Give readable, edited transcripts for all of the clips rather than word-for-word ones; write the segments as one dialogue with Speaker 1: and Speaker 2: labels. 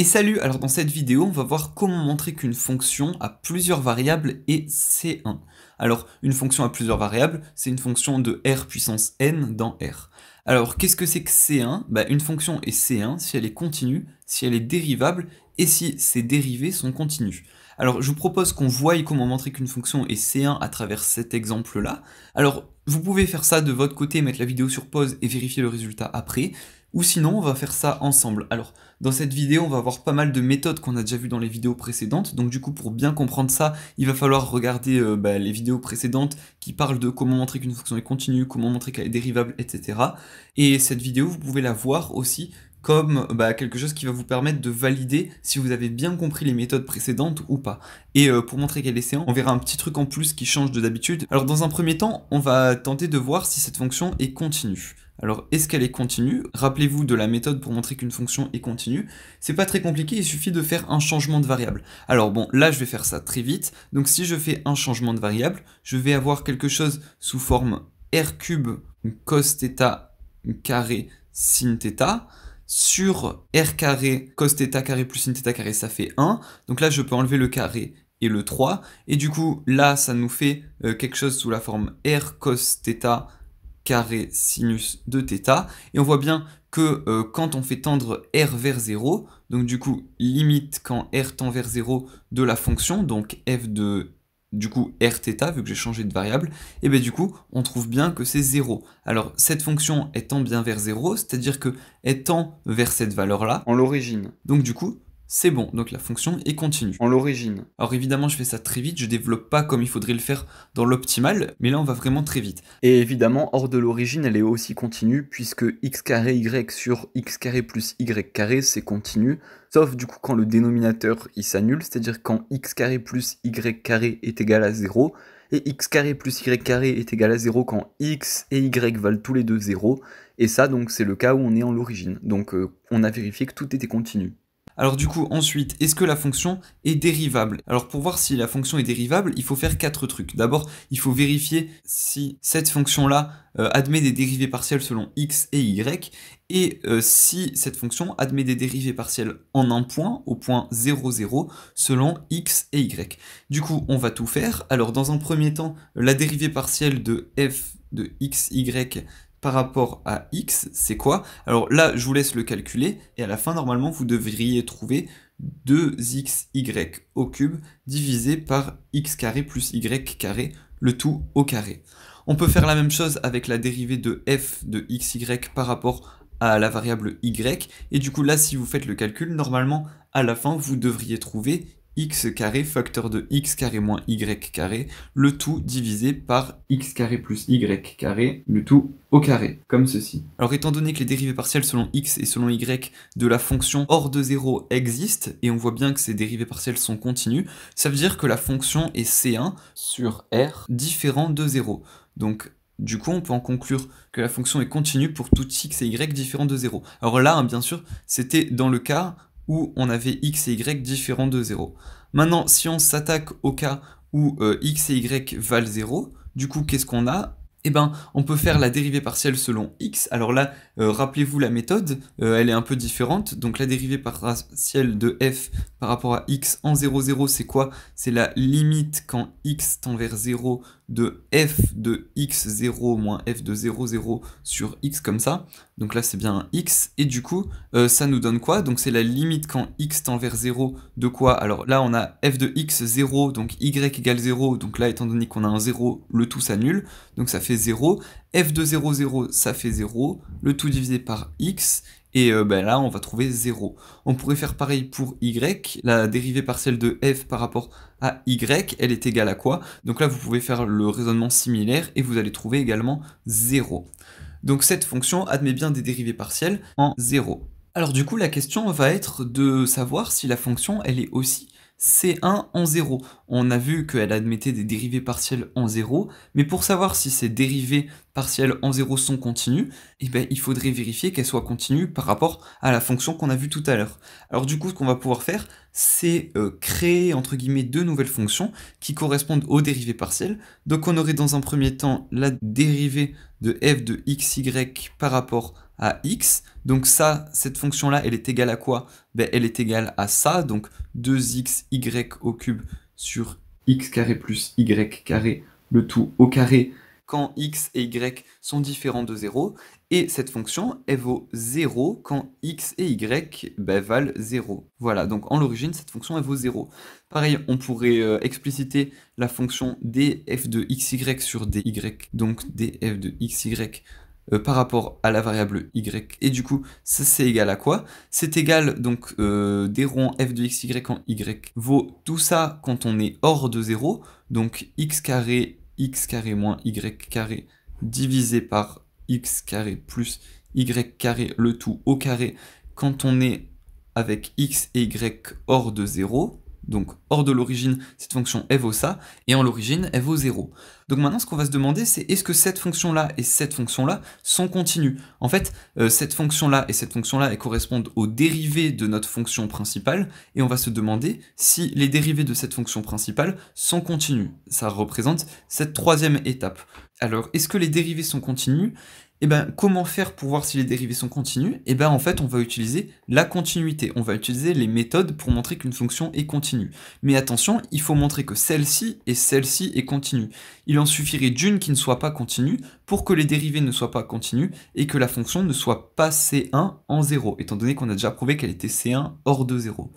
Speaker 1: Et salut, alors dans cette vidéo, on va voir comment montrer qu'une fonction a plusieurs variables et C1. Alors, une fonction a plusieurs variables, c'est une fonction de R puissance n dans R. Alors, qu'est-ce que c'est que C1? Une fonction est C1 si elle est continue, si elle est dérivable et si ses dérivés sont continus. Alors, je vous propose qu'on voie comment montrer qu'une fonction est C1 à travers cet exemple-là. Alors, vous pouvez faire ça de votre côté, mettre la vidéo sur pause et vérifier le résultat après. Ou sinon, on va faire ça ensemble. Alors, dans cette vidéo, on va voir pas mal de méthodes qu'on a déjà vues dans les vidéos précédentes. Donc du coup, pour bien comprendre ça, il va falloir regarder les vidéos précédentes qui parlent de comment montrer qu'une fonction est continue, comment montrer qu'elle est dérivable, etc. Et cette vidéo, vous pouvez la voir aussi comme quelque chose qui va vous permettre de valider si vous avez bien compris les méthodes précédentes ou pas. Et pour montrer qu'elle est C1, on verra un petit truc en plus qui change de d'habitude. Alors dans un premier temps, on va tenter de voir si cette fonction est continue. Alors, est-ce qu'elle est continue? Rappelez-vous de la méthode pour montrer qu'une fonction est continue. C'est pas très compliqué, il suffit de faire un changement de variable. Alors bon, là je vais faire ça très vite. Donc si je fais un changement de variable, je vais avoir quelque chose sous forme r cube cos θ carré sin θ sur r carré cos θ carré plus sin θ carré, ça fait 1. Donc là je peux enlever le carré et le 3. Et du coup, là ça nous fait quelque chose sous la forme r cos θ carré sinus de θ, et on voit bien que quand on fait tendre r vers 0, donc du coup limite quand r tend vers 0 de la fonction, donc f de du coup rθ, vu que j'ai changé de variable, et bien du coup on trouve bien que c'est 0. Alors cette fonction tend bien vers 0, c'est-à-dire que elle tend vers cette valeur-là, en l'origine. Donc du coup, c'est bon, donc la fonction est continue, en l'origine. Alors évidemment, je fais ça très vite, je développe pas comme il faudrait le faire dans l'optimal, mais là on va vraiment très vite.
Speaker 2: Et évidemment, hors de l'origine, elle est aussi continue, puisque x carré y sur x carré plus y carré, c'est continu, sauf du coup quand le dénominateur il s'annule, c'est-à-dire quand x carré plus y carré est égal à 0, et x carré plus y carré est égal à 0 quand x et y valent tous les deux 0, et ça donc c'est le cas où on est en l'origine. Donc on a vérifié que tout était continu.
Speaker 1: Alors du coup, ensuite, est-ce que la fonction est dérivable? Alors pour voir si la fonction est dérivable, il faut faire 4 trucs. D'abord, il faut vérifier si cette fonction-là admet des dérivées partielles selon x et y, et si cette fonction admet des dérivées partielles en un point, au point 0, 0, selon x et y. Du coup, on va tout faire. Alors dans un premier temps, la dérivée partielle de f de x, y, par rapport à x, c'est quoi? Alors là, je vous laisse le calculer, et à la fin, normalement, vous devriez trouver 2xy au cube divisé par x carré plus y carré, le tout au carré. On peut faire la même chose avec la dérivée de f de xy par rapport à la variable y, et du coup là, si vous faites le calcul, normalement, à la fin, vous devriez trouver x carré facteur de x carré moins y carré, le tout divisé par x carré plus y carré, le tout au carré, comme ceci. Alors étant donné que les dérivées partielles selon x et selon y de la fonction hors de 0 existent, et on voit bien que ces dérivées partielles sont continues, ça veut dire que la fonction est C1 sur R différent de 0. Donc du coup, on peut en conclure que la fonction est continue pour tout x et y différent de 0. Alors là, bien sûr, c'était dans le cas où on avait x et y différents de 0. Maintenant, si on s'attaque au cas où x et y valent 0, du coup, qu'est-ce qu'on a? On peut faire la dérivée partielle selon x. Alors là, rappelez-vous la méthode, elle est un peu différente. Donc la dérivée partielle de f par rapport à x en 0, 0, c'est quoi? C'est la limite quand x tend vers 0 de f de x0 moins f de 0, 0 sur x comme ça. Donc là, c'est bien un x. Et du coup, ça nous donne quoi? Donc c'est la limite quand x tend vers 0 de quoi? Alors là, on a f de x 0, donc y égale 0. Donc là, étant donné qu'on a un 0, le tout s'annule. Donc ça fait 0. f de 0, 0, ça fait 0. Le tout divisé par x. Et là, on va trouver 0. On pourrait faire pareil pour y. La dérivée partielle de f par rapport à y, elle est égale à quoi? Donc là, vous pouvez faire le raisonnement similaire et vous allez trouver également 0. Donc cette fonction admet bien des dérivées partielles en 0. Alors du coup, la question va être de savoir si la fonction, elle est aussi C1 en 0. On a vu qu'elle admettait des dérivées partielles en 0, mais pour savoir si ces dérivées partielles en 0 sont continues, il faudrait vérifier qu'elles soient continues par rapport à la fonction qu'on a vue tout à l'heure. Alors du coup, ce qu'on va pouvoir faire, c'est créer, entre guillemets, deux nouvelles fonctions qui correspondent aux dérivées partielles. Donc on aurait dans un premier temps la dérivée de f de xy par rapport à x. Donc ça, cette fonction-là, elle est égale à quoi? Ben, elle est égale à ça, donc 2xy au cube sur x carré plus y carré, le tout au carré, quand x et y sont différents de 0. Et cette fonction, elle vaut 0 quand x et y ben, valent 0. Voilà, donc en l'origine, cette fonction, elle vaut 0. Pareil, on pourrait expliciter la fonction df de xy sur dy, donc df de xy par rapport à la variable y. Et du coup, ça c'est égal à quoi? C'est égal, donc, des ronds f de xy en y vaut tout ça quand on est hors de 0, donc x carré moins y carré divisé par x carré plus y carré, le tout au carré, quand on est avec x et y hors de 0, donc hors de l'origine, cette fonction elle vaut ça, et en l'origine elle vaut 0. Donc maintenant ce qu'on va se demander c'est est-ce que cette fonction-là et cette fonction-là sont continues? En fait, cette fonction-là et cette fonction-là elles correspondent aux dérivées de notre fonction principale, et on va se demander si les dérivées de cette fonction principale sont continues. Ça représente cette troisième étape. Alors, est-ce que les dérivées sont continues? Eh ben, comment faire pour voir si les dérivées sont continues? Eh ben, en fait, on va utiliser la continuité. On va utiliser les méthodes pour montrer qu'une fonction est continue. Mais attention, il faut montrer que celle-ci et celle-ci est continue. Il en suffirait d'une qui ne soit pas continue pour que les dérivées ne soient pas continues et que la fonction ne soit pas C1 en 0, étant donné qu'on a déjà prouvé qu'elle était C1 hors de 0.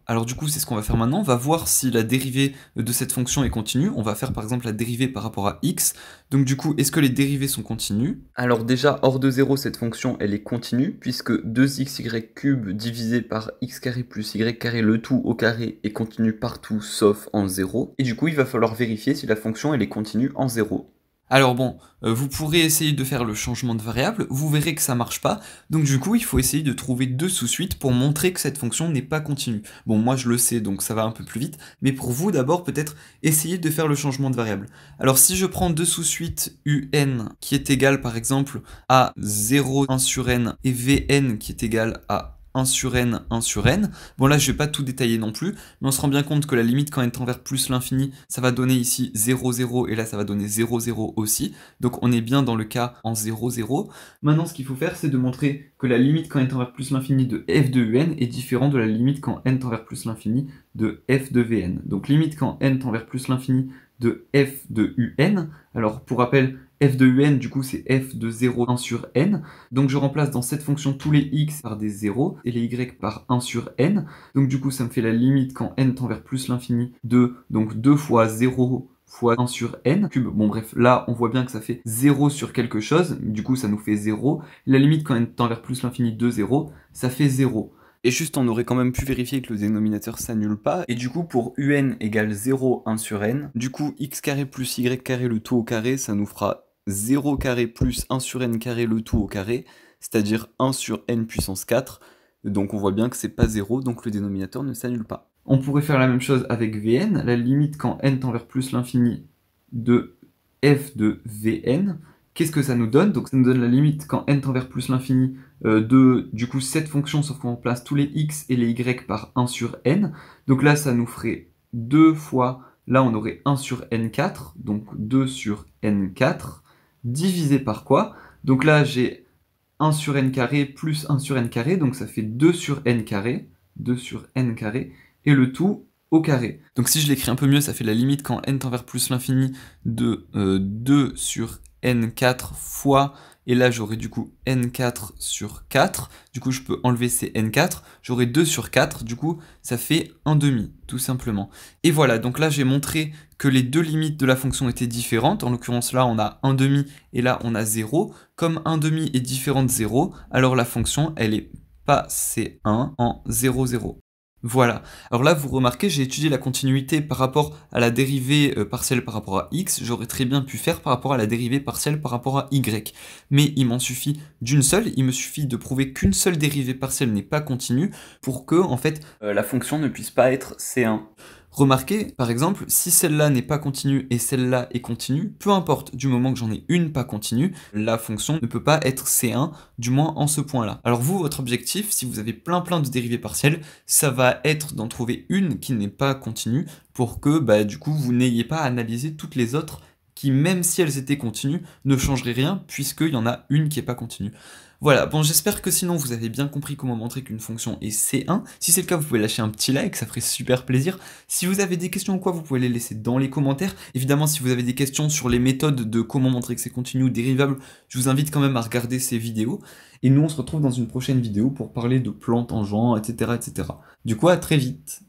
Speaker 1: Alors du coup, c'est ce qu'on va faire maintenant, on va voir si la dérivée de cette fonction est continue, on va faire par exemple la dérivée par rapport à x, donc du coup, est-ce que les dérivées sont continues?
Speaker 2: Alors déjà, hors de 0, cette fonction, elle est continue, puisque 2xy³ divisé par x carré plus y carré, le tout au carré, est continu partout sauf en 0, et du coup, il va falloir vérifier si la fonction, elle est continue en 0.
Speaker 1: Alors bon, vous pourrez essayer de faire le changement de variable, vous verrez que ça marche pas, donc du coup il faut essayer de trouver deux sous-suites pour montrer que cette fonction n'est pas continue. Bon, moi je le sais, donc ça va un peu plus vite, mais pour vous d'abord peut-être essayez de faire le changement de variable. Alors si je prends deux sous-suites un qui est égal par exemple à 0, 1 sur n, et vn qui est égal à 1 sur n, 1 sur n. Bon là je vais pas tout détailler non plus, mais on se rend bien compte que la limite quand n tend vers plus l'infini, ça va donner ici 0, 0, et là ça va donner 0, 0 aussi. Donc on est bien dans le cas en 0, 0. Maintenant ce qu'il faut faire c'est de montrer que la limite quand n tend vers plus l'infini de f de un est différente de la limite quand n tend vers plus l'infini de f de vn. Donc limite quand n tend vers plus l'infini de f de un, alors pour rappel, f de un, du coup, c'est f de 0, 1 sur n. Donc je remplace dans cette fonction tous les x par des 0 et les y par 1 sur n. Donc du coup, ça me fait la limite quand n tend vers plus l'infini de, donc 2 fois 0 fois 1 sur n cube. Bon bref, là, on voit bien que ça fait 0 sur quelque chose. Du coup, ça nous fait 0. La limite quand n tend vers plus l'infini de 0, ça fait 0.
Speaker 2: Et juste, on aurait quand même pu vérifier que le dénominateur s'annule pas. Et du coup, pour un égale 0, 1 sur n, du coup, x carré plus y carré, le tout au carré, ça nous fera 0 carré plus 1 sur n carré, le tout au carré, c'est-à-dire 1 sur n puissance 4. Donc on voit bien que c'est pas 0, donc le dénominateur ne s'annule pas.
Speaker 1: On pourrait faire la même chose avec vn, la limite quand n tend vers plus l'infini de f de vn. Qu'est-ce que ça nous donne? Donc ça nous donne la limite quand n tend vers plus l'infini de, du coup, cette fonction, sauf qu'on remplace tous les x et les y par 1 sur n. Donc là, ça nous ferait 2 fois, là on aurait 1 sur n4, donc 2 sur n4, divisé par quoi? Donc là, j'ai 1 sur n carré plus 1 sur n carré, donc ça fait 2 sur n carré, 2 sur n carré, et le tout au carré. Donc si je l'écris un peu mieux, ça fait la limite quand n tend vers plus l'infini de 2 sur n4 fois, et là j'aurai du coup n4 sur 4, du coup je peux enlever ces n4, j'aurai 2 sur 4, du coup ça fait 1 demi, tout simplement. Et voilà, donc là j'ai montré que les deux limites de la fonction étaient différentes, en l'occurrence là on a 1 demi et là on a 0, comme 1 demi est différent de 0, alors la fonction elle est pas C1 en 0, 0. Voilà. Alors là, vous remarquez, j'ai étudié la continuité par rapport à la dérivée partielle par rapport à x. J'aurais très bien pu faire par rapport à la dérivée partielle par rapport à y. Mais il m'en suffit d'une seule. Il me suffit de prouver qu'une seule dérivée partielle n'est pas continue pour que, en fait,
Speaker 2: la fonction ne puisse pas être C1.
Speaker 1: Remarquez, par exemple, si celle-là n'est pas continue et celle-là est continue, peu importe, du moment que j'en ai une pas continue, la fonction ne peut pas être C1, du moins en ce point-là. Alors vous, votre objectif, si vous avez plein de dérivées partielles, ça va être d'en trouver une qui n'est pas continue pour que, du coup, vous n'ayez pas à analyser toutes les autres qui, même si elles étaient continues, ne changeraient rien puisqu'il y en a une qui n'est pas continue. Voilà, bon j'espère que sinon vous avez bien compris comment montrer qu'une fonction est C1. Si c'est le cas, vous pouvez lâcher un petit like, ça ferait super plaisir. Si vous avez des questions ou quoi, vous pouvez les laisser dans les commentaires. Évidemment, si vous avez des questions sur les méthodes de comment montrer que c'est continu ou dérivable, je vous invite quand même à regarder ces vidéos. Et nous, on se retrouve dans une prochaine vidéo pour parler de plan tangent, etc., etc. Du coup, à très vite.